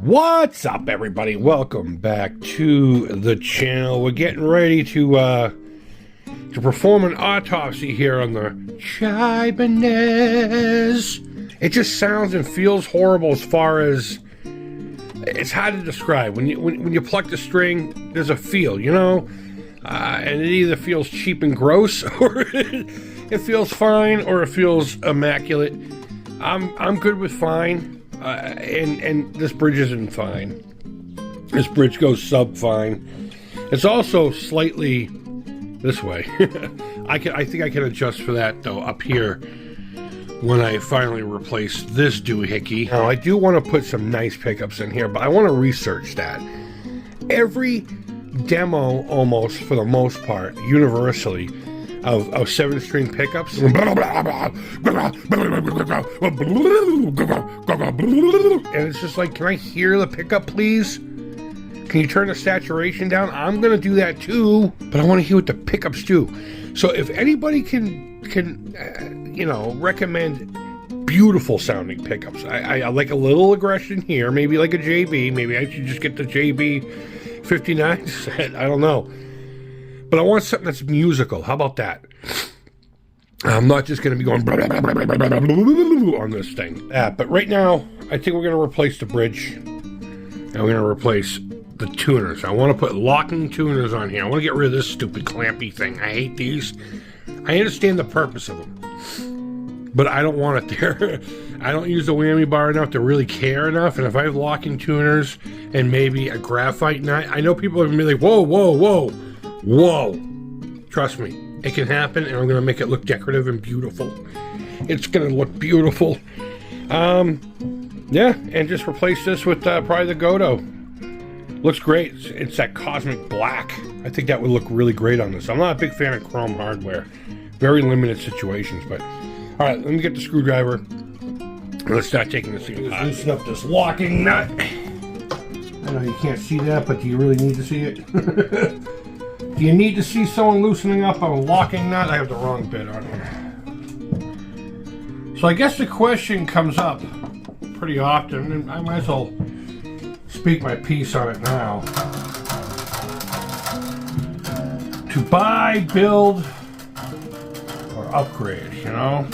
What's up, everybody? Welcome back to the channel. We're getting ready to perform an autopsy here on the Ibanez. It just sounds and feels horrible as far as it's hard to describe. When you pluck the string, there's a feel, you know, and it either feels cheap and gross, or it feels fine, or it feels immaculate. I'm good with fine. And this bridge isn't fine. This bridge goes sub fine. It's also slightly this way. I think I can adjust for that though up here when I finally replace this doohickey. Now I do want to put some nice pickups in here, but I want to research that. Every demo, almost for the most part, universally, of 7-string pickups, and it's just like, can I hear the pickup, please? Can you turn the saturation down? I'm gonna do that too, but I want to hear what the pickups do. So if anybody can recommend beautiful sounding pickups, I like a little aggression here, maybe like a JB. Maybe I should just get the JB 59 set. I don't know. But I want something that's musical. How about that? I'm not just going to be going on this thing. But right now, I think we're going to replace the bridge. And we're going to replace the tuners. I want to put locking tuners on here. I want to get rid of this stupid clampy thing. I hate these. I understand the purpose of them, but I don't want it there. I don't use the whammy bar enough to really care enough. And if I have locking tuners and maybe a graphite nut, I know people are going to be like, whoa, whoa, whoa. Whoa, trust me, it can happen, and I'm going to make it look decorative and beautiful. It's going to look beautiful. Yeah, and just replace this with probably the Godo. Looks great. It's that cosmic black. I think that would look really great on this. I'm not a big fan of chrome hardware. Very limited situations, but... Alright, let me get the screwdriver. Let's start taking this thing apart. Loosen up this locking nut. I know you can't see that, but do you really need to see it? Do you need to see someone loosening up a locking nut? I have the wrong bit on here. So I guess the question comes up pretty often, and I might as well speak my piece on it now. To buy, build, or upgrade, you know?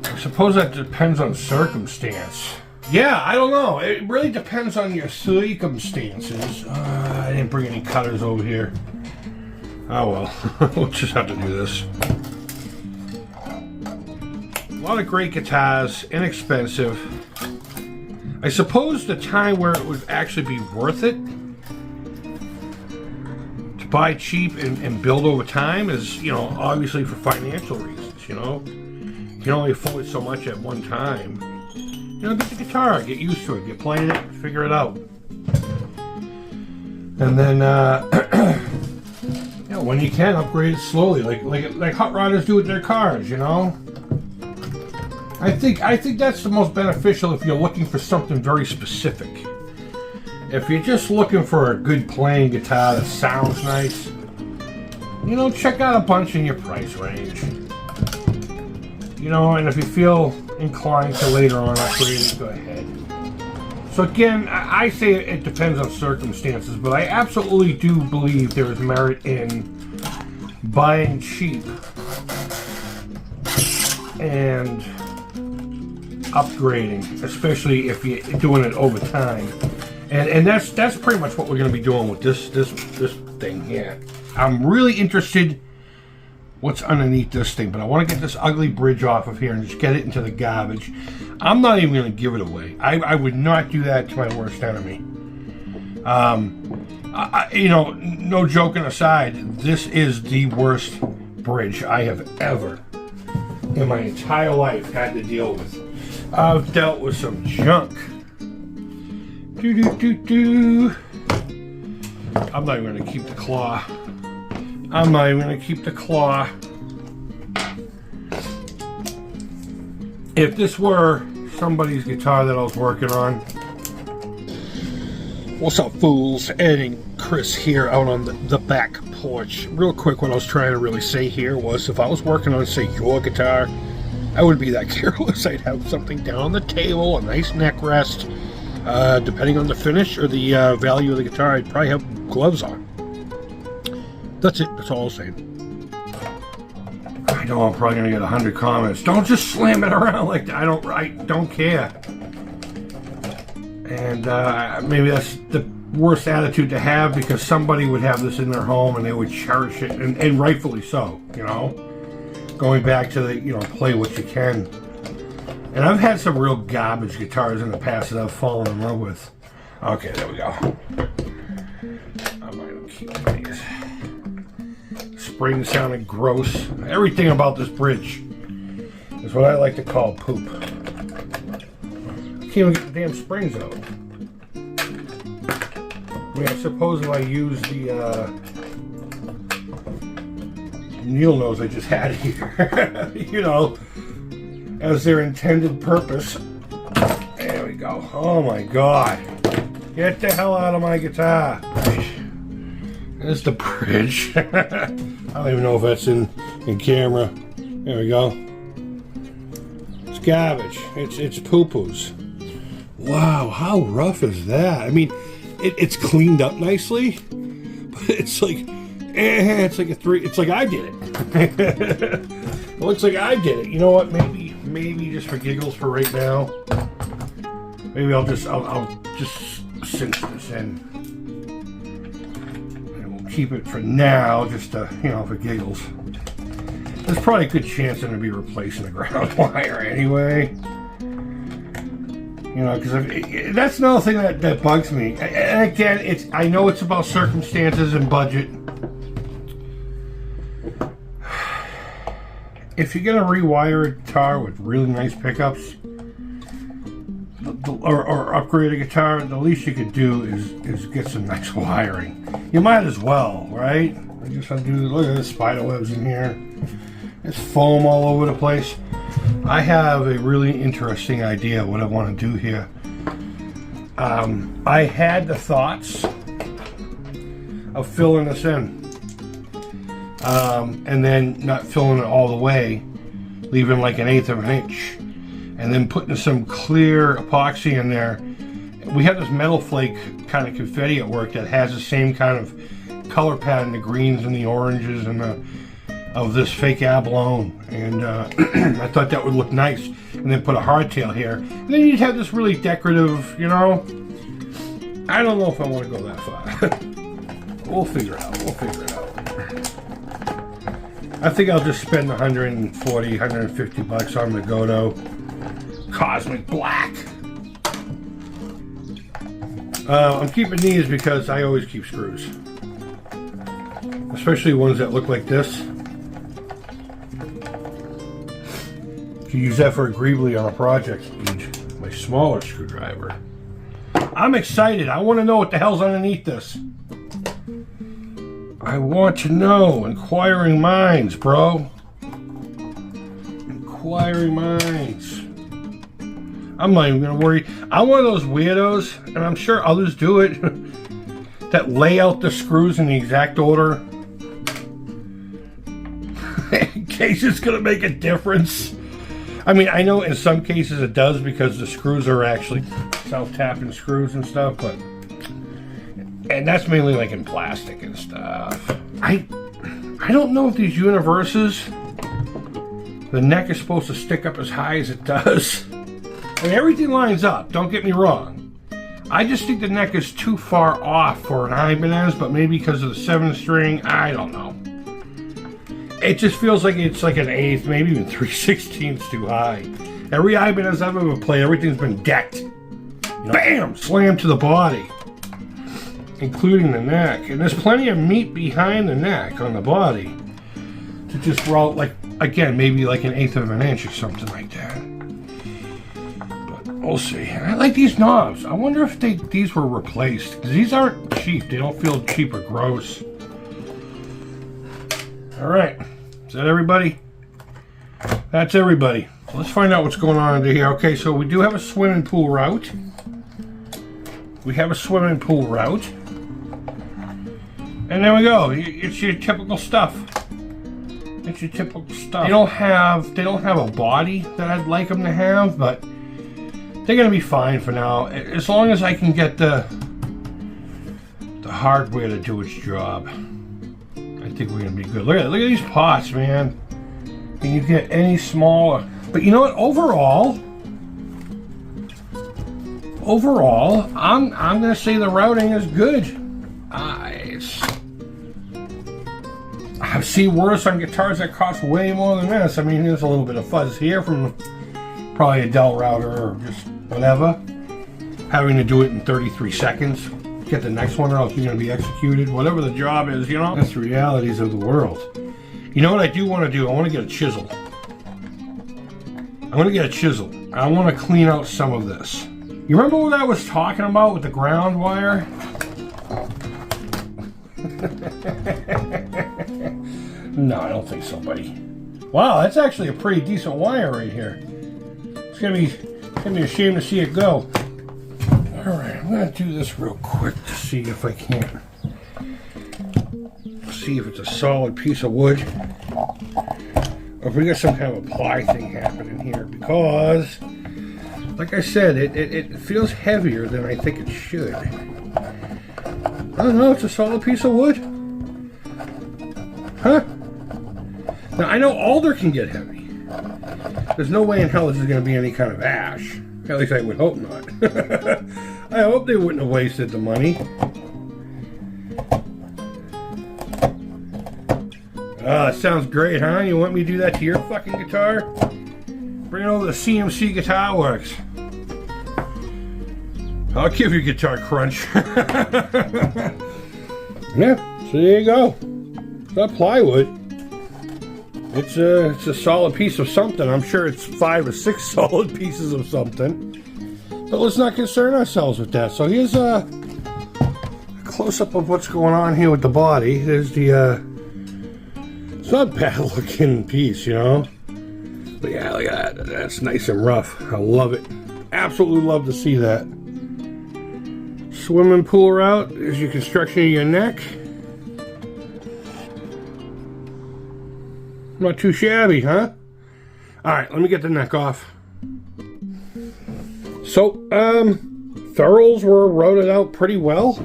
I suppose that depends on circumstance. Yeah, I don't know. It really depends on your circumstances. I didn't bring any cutters over here. Oh well, we'll just have to do this. A lot of great guitars, inexpensive. I suppose the time where it would actually be worth it to buy cheap and build over time is, you know, obviously for financial reasons, you know. You can only afford so much at one time. You know, get the guitar, get used to it, get playing it, figure it out. And then, you know, when you can, upgrade it slowly, like hot rodders do with their cars, you know? I think that's the most beneficial if you're looking for something very specific. If you're just looking for a good playing guitar that sounds nice, you know, check out a bunch in your price range. You know, and if you feel inclined to later on upgrade it, go ahead. So again, I say it depends on circumstances, but I absolutely do believe there is merit in buying cheap and upgrading, especially if you're doing it over time. And that's pretty much what we're going to be doing with this thing here. I'm really interested what's underneath this thing, but I want to get this ugly bridge off of here and just get it into the garbage. I'm not even going to give it away. I would not do that to my worst enemy. You know, no joking aside, this is the worst bridge I have ever in my entire life had to deal with. I've dealt with some junk. I'm not even going to keep the claw. I'm not even going to keep the claw. If this were somebody's guitar that I was working on. What's up, fools? Ed and Chris here out on the back porch. Real quick, what I was trying to really say here was if I was working on, say, your guitar, I wouldn't be that careless. I'd have something down on the table, a nice neck rest, Depending on the finish or the value of the guitar, I'd probably have gloves on. That's it. That's all I'm saying. I know I'm probably gonna get 100 comments. Don't just slam it around like that. I don't care. And maybe that's the worst attitude to have, because somebody would have this in their home and they would cherish it, and rightfully so. You know, going back to the play what you can. And I've had some real garbage guitars in the past that I've fallen in love with. Okay, there we go. I might keep these. Spring sounded gross. Everything about this bridge is what I like to call poop. I can't even get the damn springs out. I mean, I suppose if I use the needle nose I just had here, you know, as their intended purpose. There we go. Oh my god. Get the hell out of my guitar. There's the bridge. I don't even know if that's in camera. There we go. It's garbage. It's poo-poos. Wow, how rough is that? I mean, it's cleaned up nicely, but it's like it's like a 3. It's like I did it. It looks like I did it. You know what? Maybe just for giggles for right now. Maybe I'll just cinch this in. And we'll keep it for now, just to, for giggles. There's probably a good chance I'm going to be replacing the ground wire anyway. Because that's another thing that bugs me. And again, I know it's about circumstances and budget. If you're gonna rewire a guitar with really nice pickups, or upgrade a guitar, the least you could do is get some nice wiring. You might as well, right? I just undo. Look at the spider webs in here. There's foam all over the place. I have a really interesting idea of what I want to do here. I had the thoughts of filling this in. And then not filling it all the way, leaving like 1/8 of an inch, and then putting some clear epoxy in there. We have this metal flake kind of confetti at work that has the same kind of color pattern, the greens and the oranges and of this fake abalone, and I thought that would look nice. And then put a hardtail here, and then you'd have this really decorative, I don't know if I want to go that far. We'll figure it out. I think I'll just spend $140, $150 on the Godot Cosmic Black. I'm keeping these because I always keep screws, especially ones that look like this. You use that for a greebly on a project. Need my smaller screwdriver. I'm excited. I want to know what the hell's underneath this. I want to know. Inquiring minds, bro. Inquiring minds. I'm not even going to worry. I'm one of those weirdos, and I'm sure others do it, that lay out the screws in the exact order in case it's going to make a difference. I mean, I know in some cases it does, because the screws are actually self-tapping screws and stuff, but... And that's mainly like in plastic and stuff. I don't know if these universes, the neck is supposed to stick up as high as it does. I mean, everything lines up, don't get me wrong. I just think the neck is too far off for an Ibanez, but maybe because of the 7-string, I don't know. It just feels like it's like an 1/8, maybe even 3/16 too high. Every Ibanez I've ever played, everything's been decked. Bam! Slammed to the body. Including the neck. And there's plenty of meat behind the neck on the body to just roll, like, again, maybe like 1/8 of an inch or something like that. But we'll see. And I like these knobs. I wonder if these were replaced, because these aren't cheap. They don't feel cheap or gross. Alright. Is that everybody? That's everybody. So let's find out what's going on under here. Okay, so we do have a swimming pool route. And there we go. It's your typical stuff. They don't have a body that I'd like them to have, but they're gonna be fine for now, as long as I can get the hardware to do its job. I think we're gonna be good. Look at these pots, man. Can you get any smaller? But you know what? Overall, I'm gonna say the routing is good. I've seen worse on guitars that cost way more than this. I mean, there's a little bit of fuzz here from probably a Dell router or just whatever. Having to do it in 33 seconds. Get the next one or else you're going to be executed. Whatever the job is, you know. That's the realities of the world. You know what I do want to do? I want to get a chisel. I want to get a chisel. I want to clean out some of this. You remember what I was talking about with the ground wire? No, I don't think so, buddy. Wow, that's actually a pretty decent wire right here. It's gonna be a shame to see it go. All right, I'm gonna do this real quick to see if I can't see if it's a solid piece of wood or if we got some kind of a ply thing happening here. Because, like I said, it feels heavier than I think it should. I don't know. It's a solid piece of wood. Huh? Now, I know alder can get heavy. There's no way in hell this is going to be any kind of ash. At least I would hope not. I hope they wouldn't have wasted the money. Ah, that sounds great, huh? You want me to do that to your fucking guitar? Bring it over to CMC Guitar Works. I'll give you Guitar Crunch. Yeah, so there you go. It's not plywood. It's a solid piece of something. I'm sure it's 5 or 6 solid pieces of something. But let's not concern ourselves with that. So here's a close-up of what's going on here with the body. There's the, it's not a bad-looking piece, you know? But yeah, look at that. That's nice and rough. I love it. Absolutely love to see that. Swimming pool route is your construction of your neck. Not too shabby, huh? Alright, let me get the neck off. So, ferrules were routed out pretty well.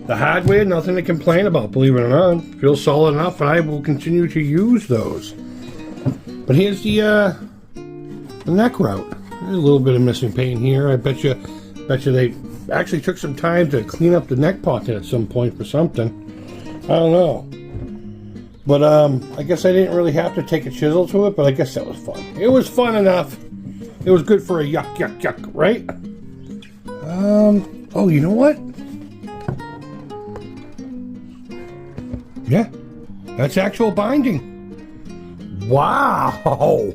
The hardware, nothing to complain about, believe it or not. Feels solid enough, and I will continue to use those. But here's the neck route. There's a little bit of missing paint here. I bet you they actually took some time to clean up the neck pocket at some point for something. I don't know. But I guess I didn't really have to take a chisel to it, but I guess that was fun. It was fun enough. It was good for a yuck, yuck, yuck, right? Oh, you know what? Yeah, that's actual binding. Wow,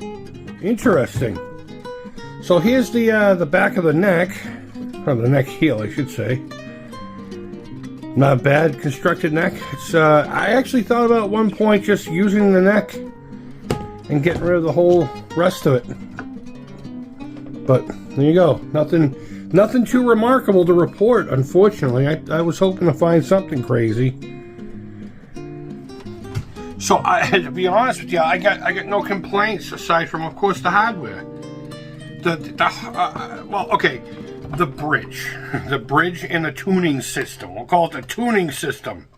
interesting. So here's the back of the neck, or the neck heel, I should say. Not a bad constructed neck. It's I actually thought about at one point just using the neck and getting rid of the whole rest of it. But there you go. Nothing too remarkable to report, unfortunately. I was hoping to find something crazy. So to be honest with you, I got no complaints aside from, of course, the hardware. Well, okay. The bridge and the tuning system. We'll call it the tuning system.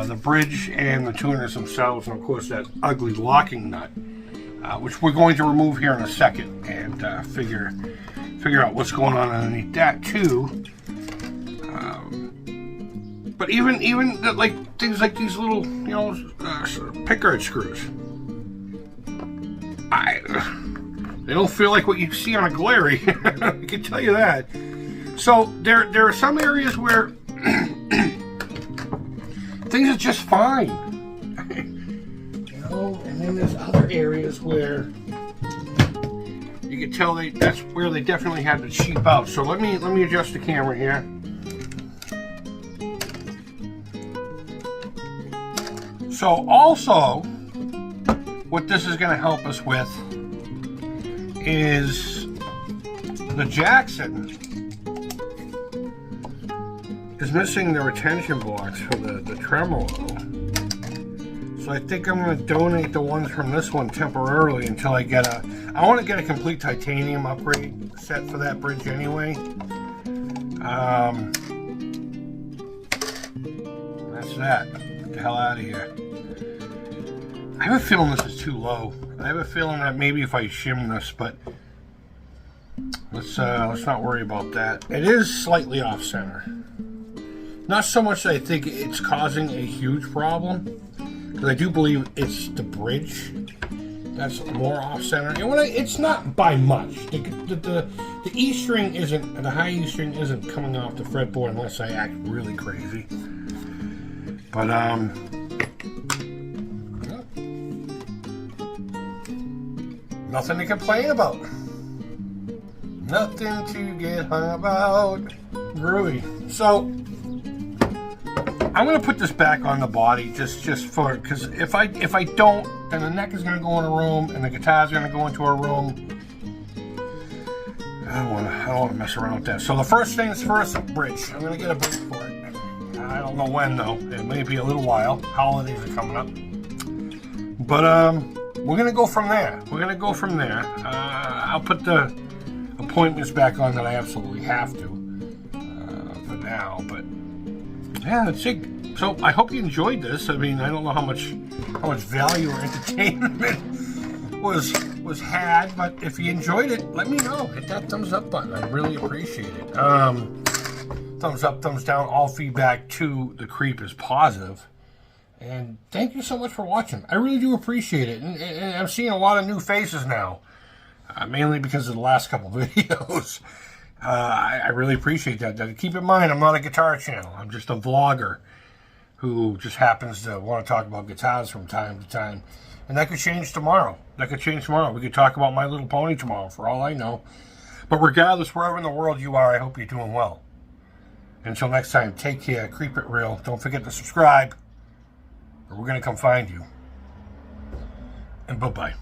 The bridge and the tuners themselves, and of course that ugly locking nut, which we're going to remove here in a second and figure out what's going on underneath that too. But even like things like these little, you know, pickguard screws. They don't feel like what you see on a Glary. I can tell you that. So there are some areas where things are just fine. You know, and then there's other areas where you can tell that's where they definitely had to cheap out. So let me adjust the camera here. So also, what this is going to help us with is the Jackson is missing the retention blocks for the tremolo. So I think I'm going to donate the ones from this one temporarily until I get I want to get a complete titanium upgrade set for that bridge anyway. That's that. Get the hell out of here. I have a feeling this is too low. I have a feeling that maybe if I shim this, but let's not worry about that. It is slightly off center. Not so much that I think it's causing a huge problem, because I do believe it's the bridge that's more off center. And when it's not by much. The E string isn't, the high E string isn't coming off the fretboard unless I act really crazy. But nothing to complain about. Nothing to get hung about. Groovy. So I'm gonna put this back on the body just for, because if I don't, then the neck is gonna go in a room and the guitar's gonna go into a room. I don't want to mess around with that. So the first thing is first, bridge. I'm gonna get a bridge for it. I don't know when though. It may be a little while. Holidays are coming up. But we're gonna go from there. I'll put the appointments back on that I absolutely have to for now. But yeah, that's it. So I hope you enjoyed this. I mean, I don't know how much value or entertainment was had, but if you enjoyed it, let me know. Hit that thumbs up button. I really appreciate it. Thumbs up, thumbs down. All feedback to the creep is positive. And thank you so much for watching. I really do appreciate it. And I'm seeing a lot of new faces now, mainly because of the last couple videos. I really appreciate that. Keep in mind, I'm not a guitar channel. I'm just a vlogger who just happens to want to talk about guitars from time to time. And that could change tomorrow. We could talk about My Little Pony tomorrow, for all I know. But regardless, wherever in the world you are, I hope you're doing well. Until next time, take care. Keep it real. Don't forget to subscribe, or we're going to come find you. And bye-bye.